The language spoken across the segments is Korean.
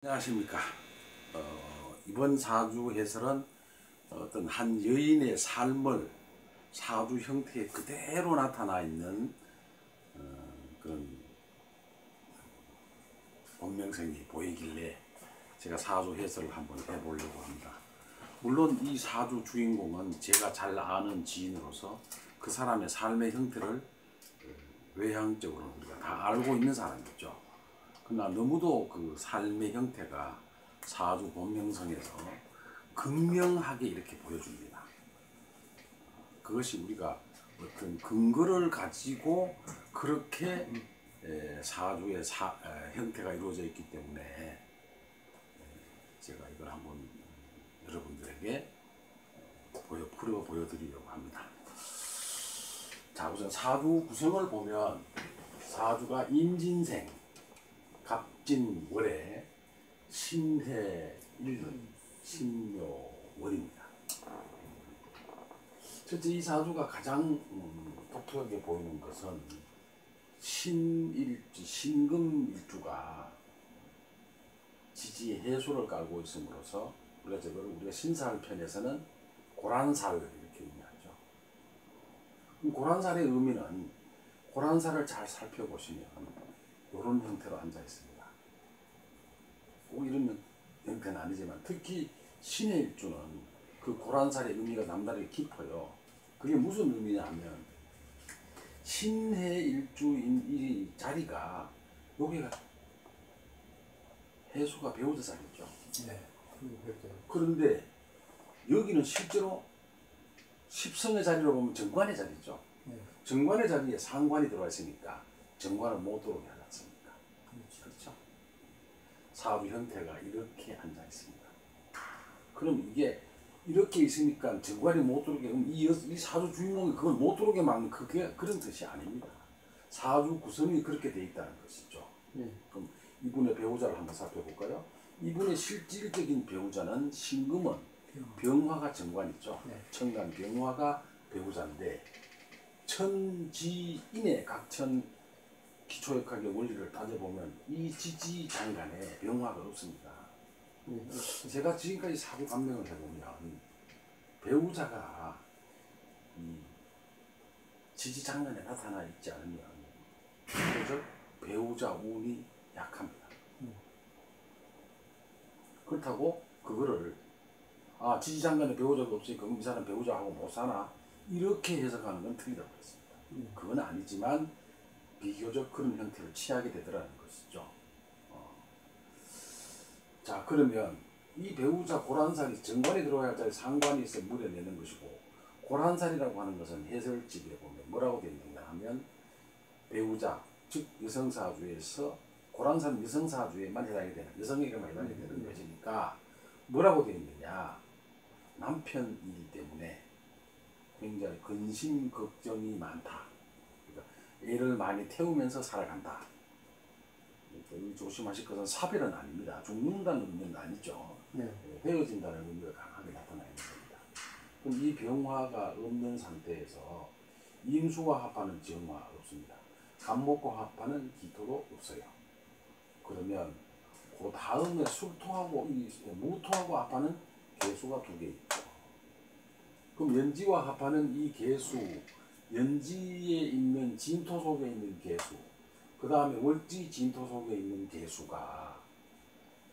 안녕하십니까. 이번 사주 해설은 어떤 한 여인의 삶을 사주 형태에 그대로 나타나 있는 그런 본명성이 보이길래 제가 사주 해설을 한번 해보려고 합니다. 물론 이 사주 주인공은 제가 잘 아는 지인으로서 그 사람의 삶의 형태를 외향적으로 우리가 다 알고 있는 사람이죠. 그러나 너무도 그 삶의 형태가 사주 본명성에서 극명하게 이렇게 보여줍니다. 그것이 우리가 어떤 근거를 가지고 그렇게 사주의 형태가 이루어져 있기 때문에 제가 이걸 한번 여러분들에게 보여드리려고 합니다. 자, 우선 사주 구성을 보면 사주가 임진생, 갑진월에 신해일년, 신묘월입니다. 첫째, 이 사주가 가장 독특하게 보이는 것은 신일주, 신금일주가 지지의 해수를 깔고 있음으로써 우리가 신사할 편에서는 고란살 이렇게 의미하죠. 고란살의 의미는 고란살을 잘 살펴보시면 이런 형태로 앉아 있습니다. 꼭 이런 형태는 아니지만 특히 신의 일주는 그 고란살의 의미가 남다르게 깊어요. 그게 무슨 의미냐 하면 신의 일주인 이 자리가 여기가 해수가 배우자 자리죠. 네. 그런데 여기는 실제로 십성의 자리로 보면 정관의 자리죠. 네. 정관의 자리에 상관이 들어와 있으니까 정관을 못 들어오게 하지 않습니까? 그렇죠. 사주 형태가 이렇게 앉아 있습니다. 그럼 이게 이렇게 있으니까 정관이 못 들어오게, 그럼 이 사주 주인공이 그걸 못 들어오게 막는 그런 뜻이 아닙니다. 사주 구성이 그렇게 돼 있다는 것이죠. 그럼 이분의 배우자를 한번 살펴볼까요? 이분의 실질적인 배우자는 신금은 병화가 정관이죠. 천간 병화가 배우자인데 천지인의 각천 기초역학의 원리를 따져보면 이 지지장간에 병화가 없습니다. 제가 지금까지 사주 감명을 해보면 배우자가 이 지지장간에 나타나 있지 않으면 배우자 운이 약합니다. 그렇다고 그거를 지지장간에 배우자가 없으니까 그럼 이 사람 배우자하고 못 사나 이렇게 해석하는 건 틀리다고 했습니다. 그건 아니지만 비교적 그런 형태를 취하게 되더라는 것이죠. 자, 그러면 이 배우자 고란살이 정관이 들어와야 할 자리 상관이 있어 물어내는 것이고, 고란살이라고 하는 것은 해설집에 보면 뭐라고 되어 있느냐 하면 배우자, 즉 여성사주에서 고란살은 여성사주에만 해당이 되는, 여성에게만 해당이 되는 것이니까 뭐라고 되어 있느냐, 남편이기 때문에 굉장히 근심 걱정이 많다. 그러니까 애를 많이 태우면서 살아간다. 조심하실 것은 사별은 아닙니다. 죽는다는 의미는 아니죠. 헤어진다는 의미가 강하게 나타나 있는 겁니다. 그럼 이 병화가 없는 상태에서 임수와 합하는 정화 없습니다. 간목과 합하는 기토도 없어요. 그러면 그 다음에 술토하고 무토하고 합하는 개수가 2개 있죠. 그럼 연지와 합하는 이 개수, 연지에 있는 진토 속에 있는 개수, 그 다음에 월지 진토 속에 있는 개수가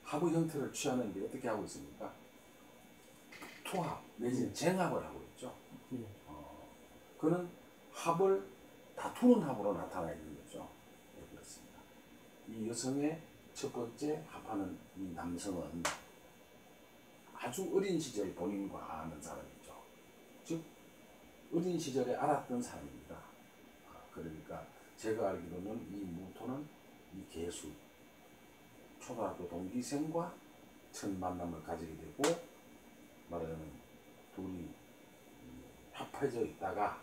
합의 형태를 취하는데 어떻게 하고 있습니까? 투합 내지는 쟁합을 하고 있죠. 그는 합을 다투는 합으로 나타나 있는 거죠. 그렇습니다. 이 여성의 첫 번째 합하는 이 남성은 아주 어린 시절 본인과 아는 사람이죠. 즉 어린 시절에 알았던 사람입니다. 그러니까 제가 알기로는 이 무토는 이 개수, 초등학교 동기생과 첫 만남을 가지게 되고 말하자면 둘이 합해져 있다가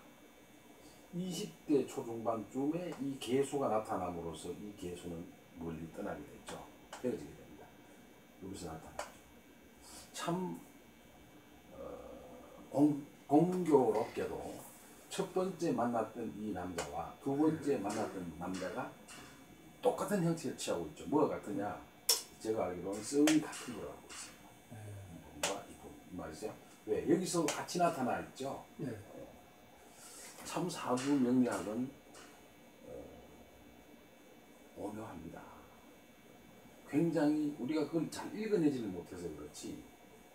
20대 초중반쯤에 이 개수가 나타남으로써 이 개수는 멀리 떠나게 됐죠. 헤어지게 됩니다. 여기서 나타나죠. 참 공교롭게도 첫 번째 만났던 이 남자와 두 번째 만났던 남자가 똑같은 형태를 취하고 있죠. 뭐가 같으냐? 제가 알기로는 썩이 같은 걸 알고 있어요. 뭔가 이 말이죠. 왜 여기서 같이 나타나 있죠. 참 사주 명리학은 오묘합니다. 굉장히 우리가 그걸 잘 읽어내지를 못해서 그렇지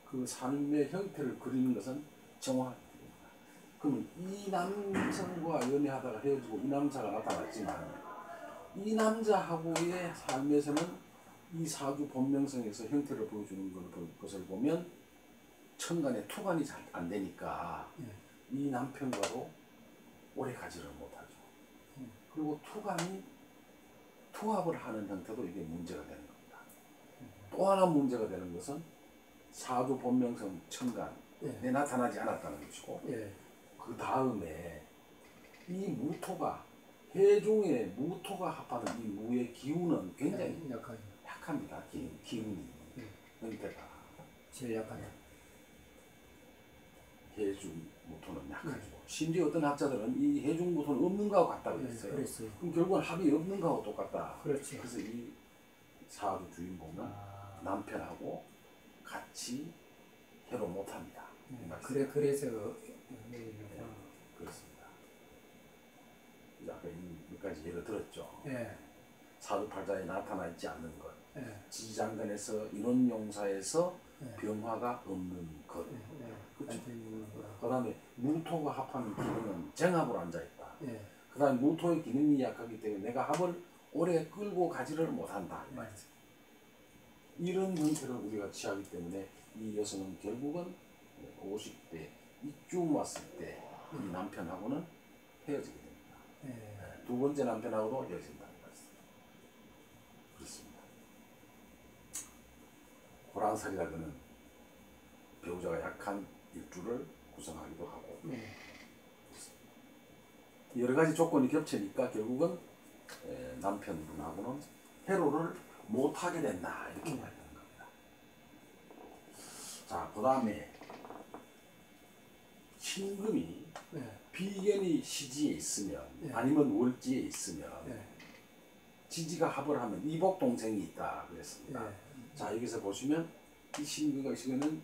그 삶의 형태를 그리는 것은 정확합니다. 그러면 이 남성과 연애하다가 헤어지고 이 남자가 나타났지만 이 남자하고의 삶에서는 이 사주 본명성에서 형태를 보여주는 것을 보면 천간에 투간이 잘 안 되니까 이 남편과도 오래 가지를 못하죠. 그리고 투간이 투합을 하는 형태도 이게 문제가 되는 겁니다. 또 하나 문제가 되는 것은 사주 본명성 천간에 나타나지 않았다는 것이고 그 다음에 이 무토가 해중에 무토가 합하는 이 무의 기운은 굉장히 약합니다. 기운이 형태가 제일 약하다. 해중 무토는 약하죠. 심지어 어떤 학자들은 이 해중 무토는 없는 거하고 같다고 했어요. 그럼 결국은 합이 없는 거하고 똑같다. 그렇죠. 그래서 이 사주 주인공은 남편하고 같이 해로 못합니다. 그래서 그렇습니다. 아까 몇 가지 예를 들었죠. 예. 사주팔자에 나타나 있지 않는 것, 예. 지지장간에서 인원용사에서 병화가 없는 것, 그렇죠. 그 다음에 무토가 합하는 기능은 정합으로 앉아있다. 그 다음에 무토의 기능이 약하기 때문에 내가 합을 오래 끌고 가지를 못한다. 이런 형태를 우리가 취하기 때문에 이 여성은 결국은 50대 이쯤 왔을 때 이 남편하고는 헤어지게 됩니다. 두 번째 남편하고도 헤어진다는 말씀. 그렇습니다. 호랑살이라는 배우자가 약한 일주를 구성하기도 하고 여러 가지 조건이 겹치니까 결국은 남편분하고는 해로를 못하게 된다 이렇게 말하는 겁니다. 자, 그 다음에 신금이 비견이 시지에 있으면 아니면 월지에 있으면 지지가 합을 하면 이복 동생이 있다 그랬습니다. 자, 여기서 보시면 이 신금과 시금은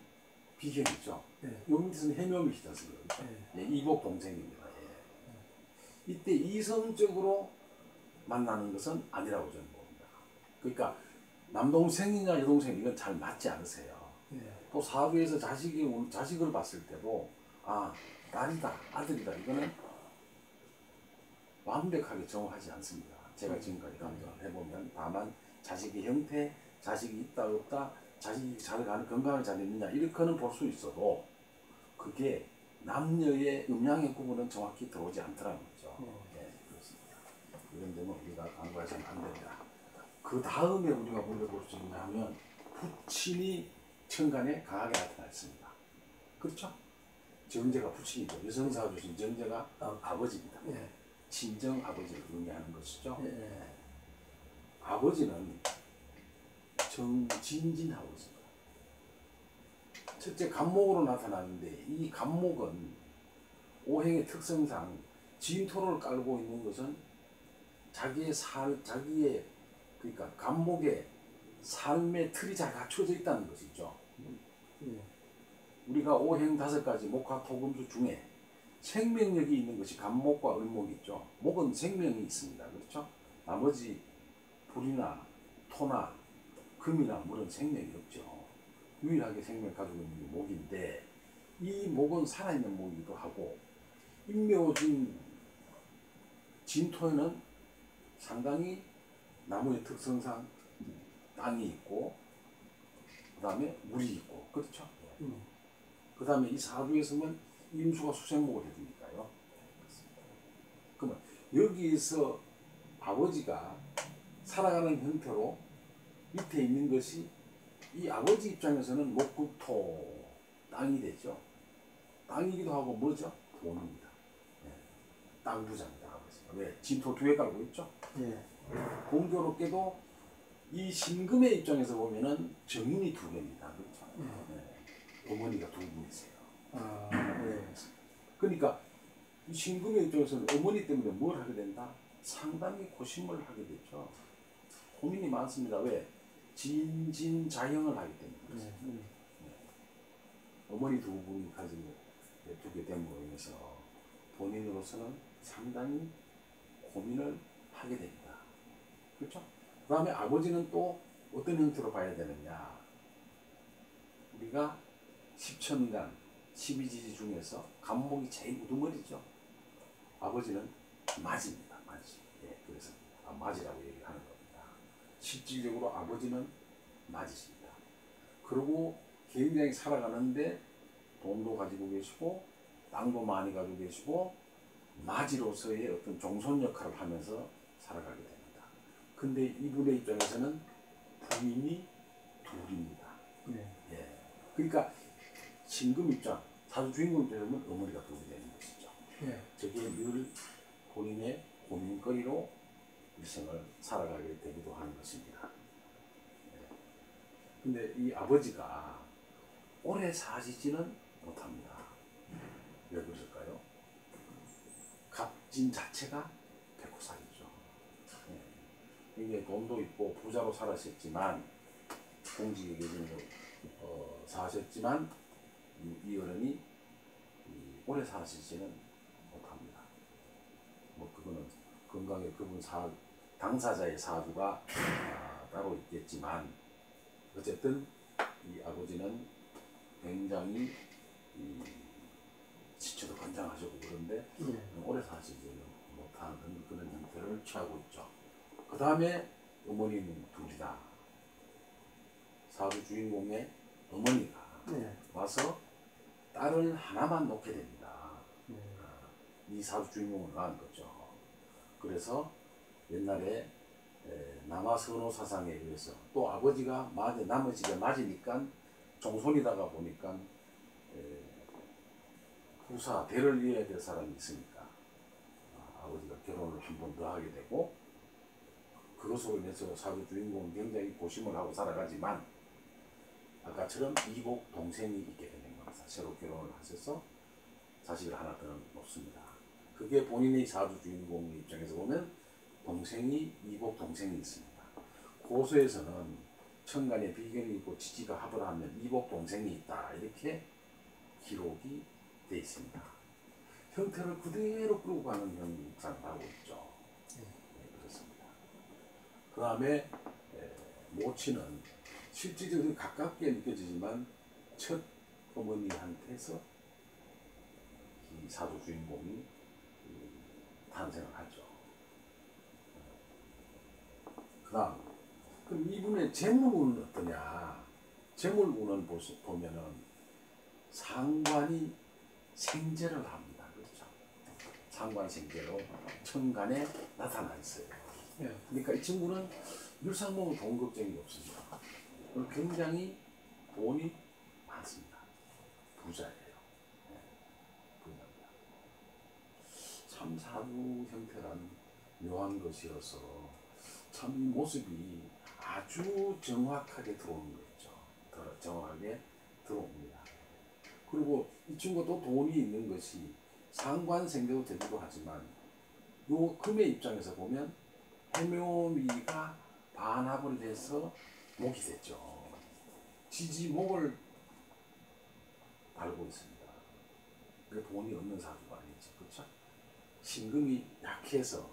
비견이죠. 여기 밑에서는 해묘이 시켰습니다. 이복 동생입니다. 이때 이성적으로 만나는 것은 아니라고 저는 봅니다. 그러니까 남동생이냐 여동생 이건 잘 맞지 않으세요. 또 사주에서 자식을 봤을 때도 딸이다 아들이다 이거는 완벽하게 정하지 않습니다. 제가 지금까지 감정을 해보면 다만 자식의 형태, 자식이 있다 없다, 자식이 잘 가는 건강을 잘 있느냐 이렇게는 볼 수 있어도 그게 남녀의 음양의 구분은 정확히 들어오지 않더라는 거죠. 그렇습니다. 이런 데는 우리가 간과해서는 안 됩니다. 그 다음에 우리가 뭘 볼 수 있냐면 부친이 천간에 강하게 나타나 있습니다. 그렇죠? 정제가 부친이죠. 여성사주 주신 정제가 아버지입니다. 친정 아버지를 의미하는 것이죠. 아버지는 정진진하고 있습니다. 첫째 간목으로 나타나는데 이 간목은 오행의 특성상 진토를 깔고 있는 것은 자기의 그러니까 간목의 삶의 틀이 잘 갖춰져 있다는 것이죠. 우리가 오행 5가지 목화토금수 중에 생명력이 있는 것이 간목과 을목이 있죠. 목은 생명이 있습니다. 그렇죠? 나머지 불이나 토나 금이나 물은 생명이 없죠. 유일하게 생명을 가지고 있는 게 목인데 이 목은 살아있는 목이기도 하고 인묘진 진토에는 상당히 나무의 특성상 땅이 있고 그 다음에 물이 있고 그렇죠? 그 다음에 이 사주에서는 임수가 수생목을 해주니까요. 그러면 여기에서 아버지가 살아가는 형태로 밑에 있는 것이 이 아버지 입장에서는 목국토 땅이 되죠. 땅이기도 하고 뭐죠? 돈입니다. 땅 부자입니다. 아버지가. 왜? 진토 2개 깔고 있죠. 공교롭게도 이 신금의 입장에서 보면은 정인이 2개입니다. 그렇죠. 어머니가 2분이세요. 그러니까 이 신금의 입장에서는 어머니 때문에 뭘 하게 된다? 상당히 고심을 하게 되죠. 고민이 많습니다. 왜? 진진자형을 하기 때문에 어머니 두 분이 가지고 두게 됨으로 인해서 본인으로서는 상당히 고민을 하게 됩니다. 그렇죠? 그 다음에 아버지는 또 어떤 형태로 봐야 되느냐. 우리가 10천간, 12지지 중에서 간목이 제일 우두머리죠. 아버지는 맞입니다. 맞이. 예, 그래서 맞이라고 얘기하는 겁니다. 실질적으로 아버지는 맞이십니다. 그리고 굉장히 살아가는데 돈도 가지고 계시고 땅도 많이 가지고 계시고 맞이로서의 어떤 종손 역할을 하면서 살아가게 됩니다. 근데 이분의 입장에서는 부인이 둘입니다. 예. 그러니까 신금 입장, 사주 주인공 입장에서는 어머니가 둘이 되는 것이죠. 저게 늘 본인의 고민거리로 일생을 살아가게 되기도 하는 것입니다. 근데 이 아버지가 오래 사시지는 못합니다. 왜 그럴까요? 갑진 자체가 백호살이죠. 이게 돈도 있고 부자로 살았었지만 공직에 계신 사셨지만 이 어른이 오래 사시지는 못합니다. 뭐 그거는 건강에 그분 당사자의 사주가 따로 있겠지만 어쨌든 이 아버지는 굉장히 지쳐도 건장하시고 그런데 오래 사시지 못하는 그런 형태를 취하고 있죠. 그 다음에 어머니는 둘이다. 사주 주인공의 어머니가 와서 딸을 하나만 놓게 됩니다. 이 사주 주인공을 낳은 거죠. 그래서 옛날에 남아선호 사상에 의해서 또 아버지가 남의 집에 맞으니까 종손이다가 보니까 후사 대를 이어야 될 사람이 있으니까 아버지가 결혼을 한 번 더 하게 되고 그것으로 인해서 사주 주인공은 굉장히 고심을 하고 살아가지만 아까처럼 이복 동생이 있게 되는 겁니다. 새로 결혼을 하셔서 자식을 하나 더 놓습니다. 그게 본인의 사주 주인공 입장에서 보면 이복 동생이 있습니다. 고서에서는 천간에 비견이 있고 지지가 합을 하면 이복 동생이 있다 이렇게 기록이 되어 있습니다. 형태를 그대로 끌고 가는 형상을 하고 있죠. 그렇습니다. 그 다음에 모친은 실질적으로 가깝게 느껴지지만 첫 어머니한테서 이 사주 주인공이 탄생을 하죠. 그 다음 그럼 이분의 재물운은 어떠냐. 재물운은 보면은 상관이 생재를 합니다. 그렇죠. 상관생재로 천간에 나타나 있어요. 그러니까 이 친구는 일상적으로 돈 걱정이 없습니다. 굉장히 돈이 많습니다. 부자예요. 부자입니다. 참 사주 형태란 묘한 것이어서 참 이 모습이 아주 정확하게 들어오는 거죠. 정확하게 들어옵니다. 그리고 이 친구도 돈이 있는 것이 상관생대도 되기도 하지만 요 금의 입장에서 보면 해묘미가 반합을 해서 목이 됐죠. 지지목을 달고 있습니다. 그게 돈이 없는 사주가 아니지, 그렇죠? 신금이 약해서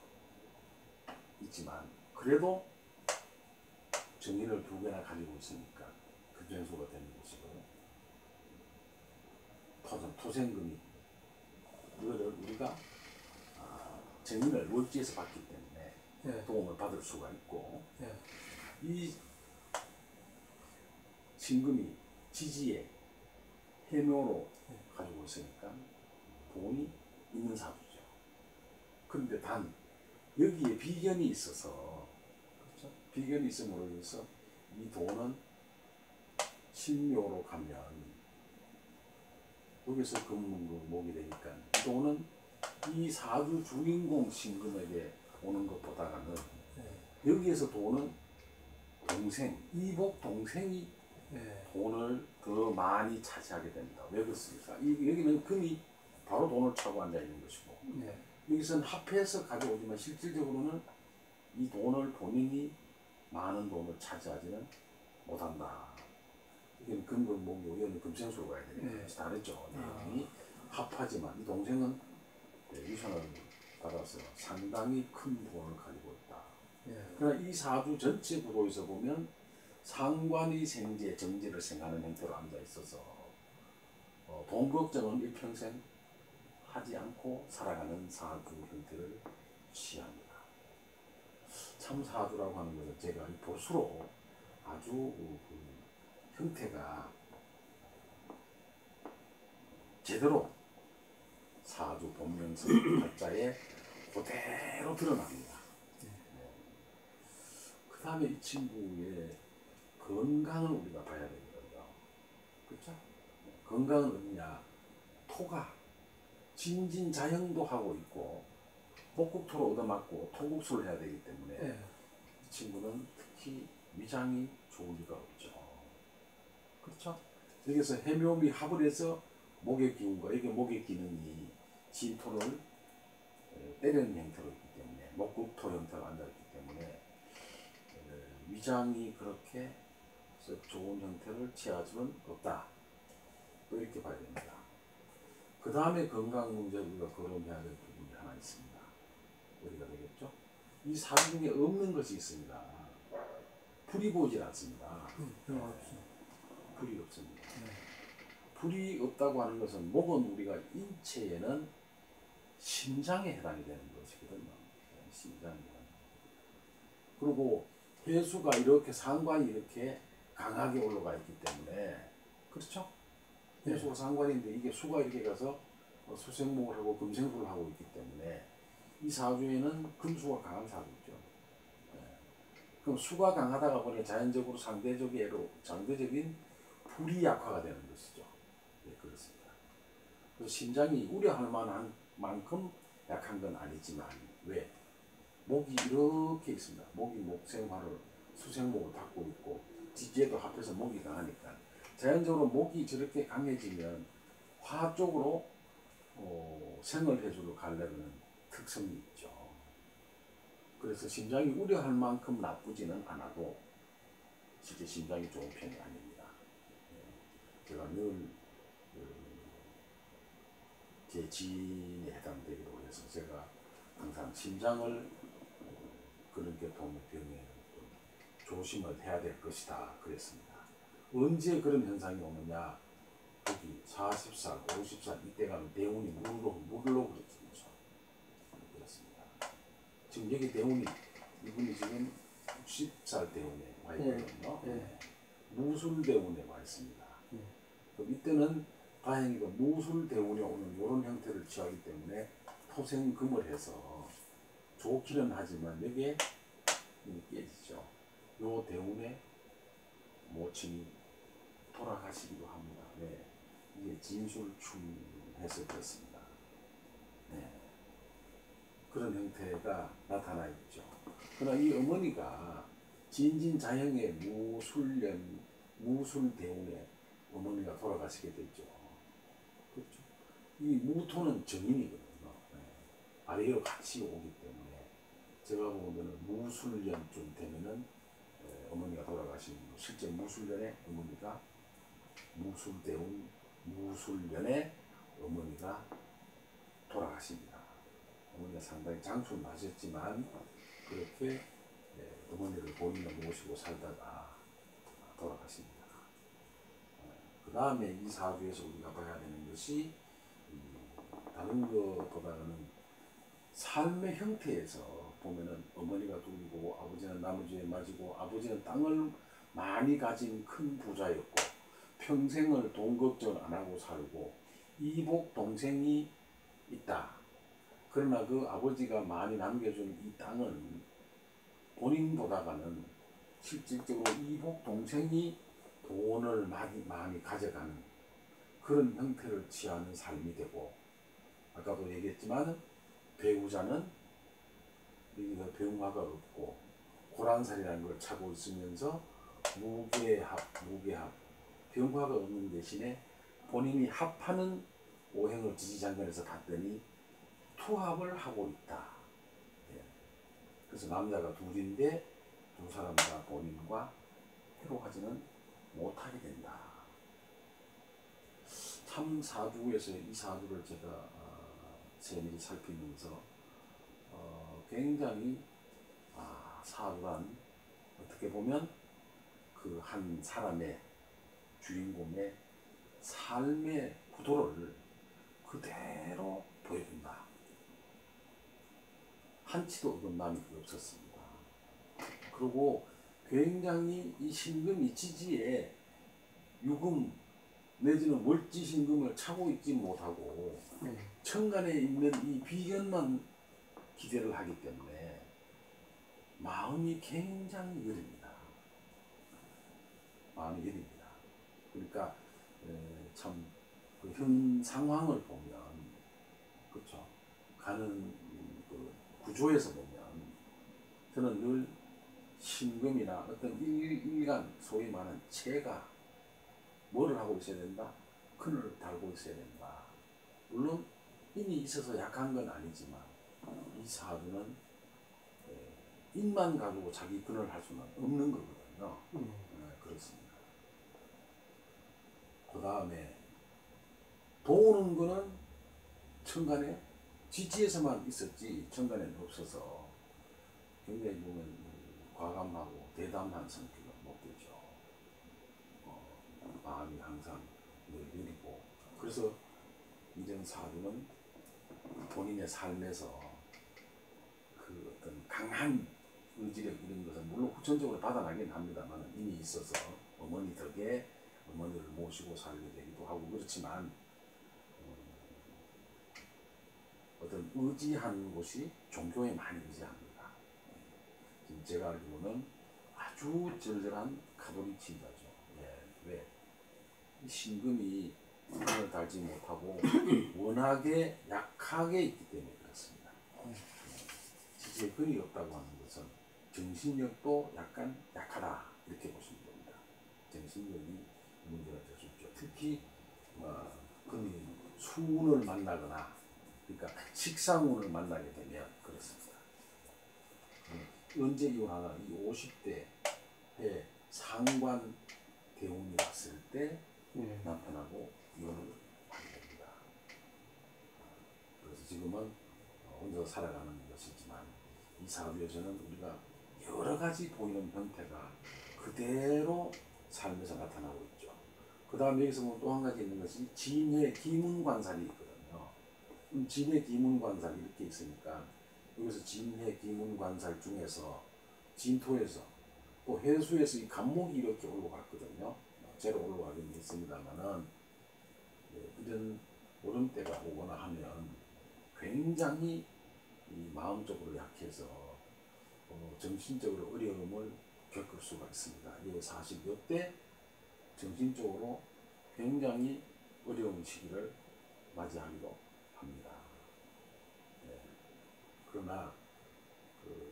있지만 그래도 정인을 두 개나 가지고 있으니까 급전소가 되는 것이고요. 토생금이 이거를 우리가 정인을 월지에서 받기 때문에 도움을 받을 수가 있고 이 신금이 지지에 해묘로 가지고 있으니까 돈이 있는 사주죠. 그런데 단 여기에 비견이 있어서 그렇죠? 비견이 있음으로 인해서 이 돈은 신묘로 가면 여기서 금목이 되니까 이 돈은 이 사주 주인공 신금에게 오는 것보다는 여기에서 돈은 이복 동생이 돈을 더 많이 차지하게 됩니다. 왜 그렇습니까? 여기는 금이 바로 돈을 차고 앉아 있는 것이고 여기서는 합해서 가져오지만 실질적으로는 이 돈을 본인이 많은 돈을 차지하지는 못한다. 이게 금금목이 여기는 금생수로 가야 되니까 네. 다르죠. 내용이 합하지만 이 동생은 유산을 받아서 상당히 큰 부분을 가지고 있다. 그러나 이 사주 전체 구도에서 보면 상관이 생재, 정제를 생하는 형태로 앉아 있어서 돈 걱정은 일평생 하지 않고 살아가는 사주 형태를 취합니다. 참 사주라고 하는 것은 제가 볼수록 아주 그 형태가 제대로 사주 본명성 팔자에 그대로 드러납니다. 그 다음에 이 친구의 건강을 우리가 봐야 되거든요. 그렇죠? 건강은 어디냐? 토가 진진자형도 하고 있고 목국토로 얻어맞고 토국수를 해야 되기 때문에 이 친구는 특히 위장이 좋을 리가 없죠. 그렇죠? 여기서 해묘미 합을 해서 목의 기운과 이게 목의 기능이 진토를 때리는 형태로 있기 때문에 목국토 형태로 앉아있기 때문에 위장이 그렇게 좋은 형태를 취할 수는 없다. 또 이렇게 봐야 됩니다. 그 다음에 건강 문제 우리가 거론해야 될 부분이 하나 있습니다. 어디가 되겠죠? 이 사주 중에 없는 것이 있습니다. 풀이 보이질 않습니다. 풀이 없습니다. 풀이 없다고 하는 것은 목은 우리가 인체에는 심장에 해당이 되는 것이거든요. 심장에. 그리고 해수가 이렇게 상관이 이렇게 강하게 올라가 있기 때문에 그렇죠? 해수가 상관인데 이게 수가 이렇게 가서 수생목을 하고 금생수를 하고 있기 때문에 이 사주에는 금수가 강한 사주죠. 그럼 수가 강하다가 보니 자연적으로 상대적인 불이 약화가 되는 것이죠. 네, 그렇습니다. 그래서 심장이 우려할 만한 만큼 약한 건 아니지만 왜? 목이 이렇게 있습니다. 목이 목생화를 수생목을 닫고 있고 지지에도 합해서 목이 강하니까 자연적으로 목이 저렇게 강해지면 화 쪽으로 생을해주로 가려는 특성이 있죠. 그래서 심장이 우려할 만큼 나쁘지는 않아도 실제 심장이 좋은 편이 아닙니다. 제가 늘 제 지인에 해당되기로 해서 제가 항상 심장을 그런 계통의 병에 조심을 해야 될 것이다 그랬습니다. 언제 그런 현상이 오느냐? 거기 40살, 50살 이때 가면 대운이 물로 그렇죠. 그렇습니다. 지금 여기 대운이 이분이 지금 60살 대운에 와 있거든요. 무술 대운에 와 있습니다. 그럼 이때는 다행히도 무술 대운에 오는 이런 형태를 취하기 때문에 토생금을 해서 좋기는 하지만 여기에 깨지죠. 요 대운에 모친이 돌아가시기도 합니다. 네. 이게 진술충해서 그렇습니다. 네. 그런 형태가 나타나 있죠. 그러나 이 어머니가 진진자형의 무술대운에 어머니가 돌아가시게 됐죠. 그렇죠. 이 무토는 정인이거든요. 네. 아래로 같이 오기 때문에 제가 보면은 무술년쯤 되면은 어머니가 돌아가신 실제 무술년에 어머니가 무술대운 무술년에 어머니가 돌아가십니다. 어머니가 상당히 장춘하셨지만 그렇게 어머니를 본인을 모시고 살다가 돌아가십니다. 그 다음에 이 사주에서 우리가 봐야 되는 것이 다른 것보다는 삶의 형태에서 보면은 어머니가 둘이고 아버지는 나무주에 맞이고 아버지는 땅을 많이 가진 큰 부자였고 평생을 돈 걱정 안 하고 살고 이복 동생이 있다. 그러나 그 아버지가 많이 남겨준 이 땅은 본인보다는 실질적으로 이복 동생이 돈을 많이 가져가는 그런 형태를 취하는 삶이 되고 아까도 얘기했지만 배우자는 여기서 병화가 없고 고란살이라는 걸 차고 있으면서 무게합 병화가 없는 대신에 본인이 합하는 오행을 지지장관에서 봤더니 투합을 하고 있다. 그래서 남자가 둘인데 두 사람 다 본인과 해로하지는 못하게 된다. 참 사주에서 이 사주를 제가 세밀히 살피면서 굉장히 사주란 어떻게 보면 그 한 사람의 주인공의 삶의 구도를 그대로 보여준다. 한치도 어긋남이 없었습니다. 그리고 굉장히 이 신금이 지지에 유금 내지는 월지 신금을 차고 있지 못하고 천간에 있는 이 비견만 기대를 하기 때문에 마음이 굉장히 여립니다. 마음이 여립니다. 그러니까 참 그 현 상황을 보면 그렇죠. 가는 그 구조에서 보면 저는 늘 신금이나 어떤 일간 소위 말하는 체가 뭐를 하고 있어야 된다? 근을 달고 있어야 된다. 물론 인이 있어서 약한 건 아니지만 이 사주는 인만 가지고 자기 근을 할 수는 없는 거거든요. 그렇습니다. 그 다음에 도우는 거는 천간에 지지에서만 있었지 천간에는 없어서 굉장히 보면 과감하고 대담한 성격을 못 되죠. 마음이 항상 느리고 그래서 이런 사주는 본인의 삶에서 그 어떤 강한 의지력 이런 것은 물론 후천적으로 받아나긴 합니다만 이미 있어서 어머니 덕에 어머니를 모시고 살게 되기도 하고 그렇지만 어떤 의지한 곳이 종교에 많이 의지합니다. 지금 제가 알기로는 아주 절절한 가톨릭 신자죠. 왜? 신금이 근을 달지 못하고 워낙에 약하게 있기 때문에 그렇습니다. 지지에 근이 없다고 하는 것은 정신력도 약간 약하다 이렇게 보시면 됩니다. 정신력이 문제가 될 수 있죠. 특히 근이 수운을 만나거나 그러니까 식상운을 만나게 되면 그렇습니다. 언제 이혼하나 이 50대에 상관 대운이 왔을 때 남편하고 이혼을 하게 됩니다. 그래서 지금은 혼자 살아가는 것이지만 이 사주에서는 우리가 여러 가지 보이는 형태가 그대로 삶에서 나타나고 있죠. 그 다음 여기서 보면 또 한 가지 있는 것이 진해 기문관살이 있거든요. 진해 기문관살 이렇게 있으니까 여기서 진해 기문관살 중에서 진토에서 또 해수에서 이 간목이 이렇게 올라갔거든요. 제로 올라가긴 했습니다만은 이런 오름대가 오거나 하면 굉장히 이 마음적으로 약해서 정신적으로 어려움을 겪을 수가 있습니다. 이 40여 대 정신적으로 굉장히 어려운 시기를 맞이하기도 합니다. 그러나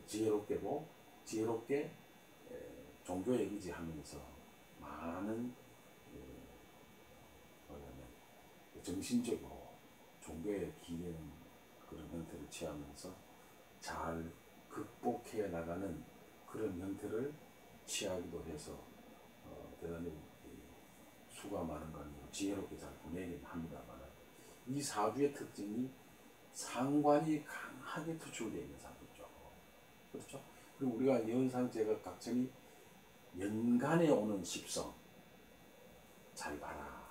지혜롭게 종교에 의지하면서 많은 정신적으로 종교에 기대는 그런 형태를 취하면서 잘 극복해 나가는 그런 형태를 취하기도 해서 대단히 수가 많은 거 아니고 지혜롭게 잘 보내긴 합니다만 이 사주의 특징이 상관이 강하게 투출되어 있는 사주죠. 그렇죠? 그리고 우리가 연상제가 각성이 연간에 오는 십성 잘 봐라.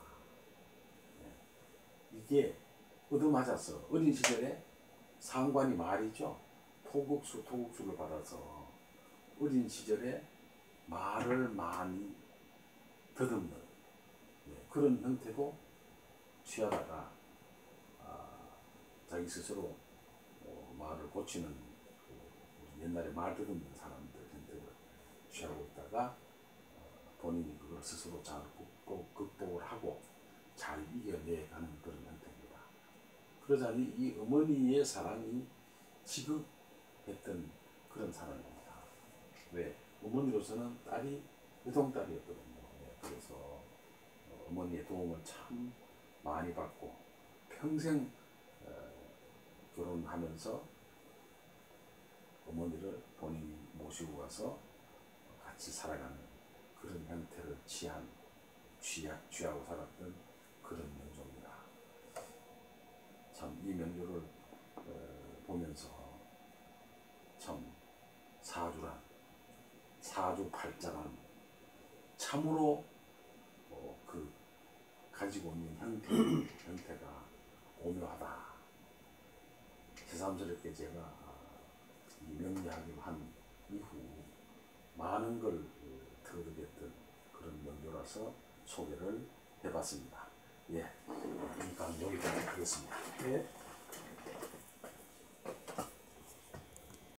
이게 얻어맞았어. 어린 시절에 상관이 말이죠. 토국수를 받아서 어린 시절에 말을 많이 더듬는 그런 형태도 취하다가 자기 스스로 말을 고치는 옛날에 말 더듬는 사람들 형태를 취하고 있다가 본인이 그걸 스스로 잘 극복을 하고 잘 이겨내가는 그런 형태입니다. 그러자니 이 어머니의 사랑이 지극했던 그런 사람입니다. 왜? 어머니로서는 딸이 외동딸이었거든요. 그래서 어머니의 도움을 참 많이 받고 평생 결혼하면서 어머니를 본인이 모시고 가서 같이 살아가는 그런 형태를 취하고 살았던 그런 명조입니다. 참 이 명조를 보면서 참 사주팔자란 참으로 그 가지고 있는 형태가 오묘하다. 새삼스럽게 제가 이 명리학을 한 이후 많은 걸 터득 했던 그런 명조라서 소개를 해봤습니다. 예, 이 강의 여기까지 하겠습니다. 네.